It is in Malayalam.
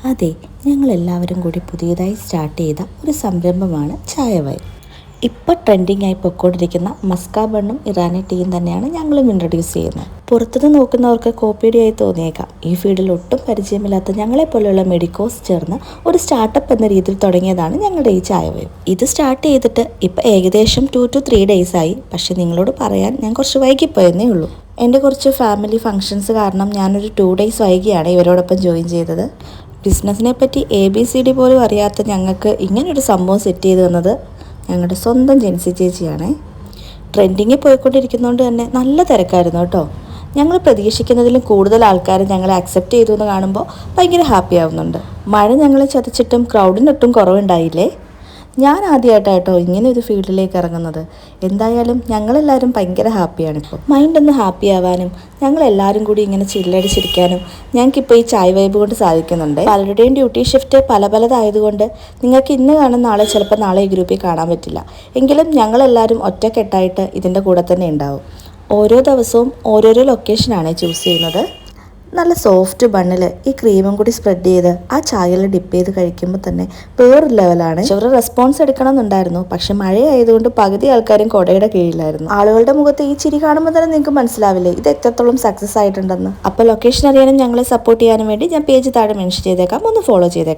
അതെ, ഞങ്ങളെല്ലാവരും കൂടി പുതിയതായി സ്റ്റാർട്ട് ചെയ്ത ഒരു സംരംഭമാണ് ചായവയൽ. ഇപ്പോൾ ട്രെൻഡിങ് ആയി പൊയ്ക്കൊണ്ടിരിക്കുന്ന മസ്ക ബണ്ണും ഇറാനി ടീയും തന്നെയാണ് ഞങ്ങളും ഇൻട്രൊഡ്യൂസ് ചെയ്യുന്നത്. പുറത്തുനിന്ന് നോക്കുന്നവർക്ക് കോപ്പിയടിയായി തോന്നിയേക്കാം. ഈ ഫീൽഡിൽ ഒട്ടും പരിചയമില്ലാത്ത ഞങ്ങളെപ്പോലെയുള്ള മെഡിക്കോസ് ചേർന്ന് ഒരു സ്റ്റാർട്ടപ്പ് എന്ന രീതിയിൽ തുടങ്ങിയതാണ് ഞങ്ങളുടെ ഈ ചായവയൽ. ഇത് സ്റ്റാർട്ട് ചെയ്തിട്ട് ഇപ്പോൾ ഏകദേശം 2 to 3 days ആയി. പക്ഷേ നിങ്ങളോട് പറയാൻ ഞാൻ കുറച്ച് വൈകിപ്പോയെന്നേ ഉള്ളൂ. എൻ്റെ കുറച്ച് ഫാമിലി ഫങ്ഷൻസ് കാരണം ഞാനൊരു 2 days വൈകിയാണ് ഇവരോടൊപ്പം ജോയിൻ ചെയ്തത്. ബിസിനസ്സിനെ പറ്റി ABCD പോലും അറിയാത്ത ഞങ്ങൾക്ക് ഇങ്ങനൊരു സംഭവം സെറ്റ് ചെയ്ത് തന്നത് ഞങ്ങളുടെ സ്വന്തം ജെൻസി ചേച്ചിയാണ്. ട്രെൻഡിങ്ങിൽ പോയിക്കൊണ്ടിരിക്കുന്നതുകൊണ്ട് തന്നെ നല്ല തിരക്കായിരുന്നു കേട്ടോ. ഞങ്ങൾ പ്രതീക്ഷിക്കുന്നതിലും കൂടുതൽ ആൾക്കാർ ഞങ്ങളെ അക്സെപ്റ്റ് ചെയ്തു എന്ന് കാണുമ്പോൾ ഭയങ്കര ഹാപ്പി ആവുന്നുണ്ട്. മഴ ഞങ്ങളെ ചതച്ചിട്ടും ക്രൗഡിനൊട്ടും കുറവുണ്ടായില്ലേ. ഞാൻ ആദ്യമായിട്ടാട്ടോ ഇങ്ങനെ ഒരു ഫീൽഡിലേക്ക് ഇറങ്ങുന്നത്. എന്തായാലും ഞങ്ങളെല്ലാവരും ഭയങ്കര ഹാപ്പിയാണ്. ഇപ്പോൾ മൈൻഡൊന്ന് ഹാപ്പി ആവാനും ഞങ്ങളെല്ലാവരും കൂടി ഇങ്ങനെ ചില്ലടിച്ചിരിക്കാനും ഞങ്ങൾക്കിപ്പോൾ ഈ ചായ് വൈബ് കൊണ്ട് സാധിക്കുന്നുണ്ട്. പലരുടെയും ഡ്യൂട്ടി ഷിഫ്റ്റ് പലതായതുകൊണ്ട് നിങ്ങൾക്ക് ഇന്ന് കാണുന്ന ആളെ ചിലപ്പോൾ നാളെ ഈ ഗ്രൂപ്പിൽ കാണാൻ പറ്റില്ല. എങ്കിലും ഞങ്ങളെല്ലാവരും ഒറ്റക്കെട്ടായിട്ട് ഇതിൻ്റെ കൂടെ തന്നെ ഉണ്ടാവും. ഓരോ ദിവസവും ഓരോരോ ലൊക്കേഷനാണ് ചൂസ് ചെയ്യുന്നത്. നല്ല സോഫ്റ്റ് ബണ്ണിൽ ഈ ക്രീമും കൂടി സ്പ്രെഡ് ചെയ്ത് ആ ചായയിൽ ഡിപ്പ് ചെയ്ത് കഴിക്കുമ്പോൾ തന്നെ വേറൊരു ലെവലാണ്. ഒരു റെസ്പോൺസ് എടുക്കണം എന്നുണ്ടായിരുന്നു. പക്ഷെ മഴയായതുകൊണ്ട് പകുതി ആൾക്കാരും കൊടയുടെ കീഴിലായിരുന്നു. ആളുകളുടെ മുഖത്ത് ഈ ചിരി കാണുമ്പോൾ തന്നെ നിങ്ങൾക്ക് മനസ്സിലാവില്ലേ ഇത് എത്രത്തോളം സക്സസ് ആയിട്ടുണ്ടെന്ന്. അപ്പോൾ ലൊക്കേഷൻ അറിയാനും ഞങ്ങളെ സപ്പോർട്ട് ചെയ്യാനും വേണ്ടി ഞാൻ പേജ് താഴെ മെൻഷൻ ചെയ്തേക്കാം. ഒന്ന് ഫോളോ ചെയ്തേക്കാം.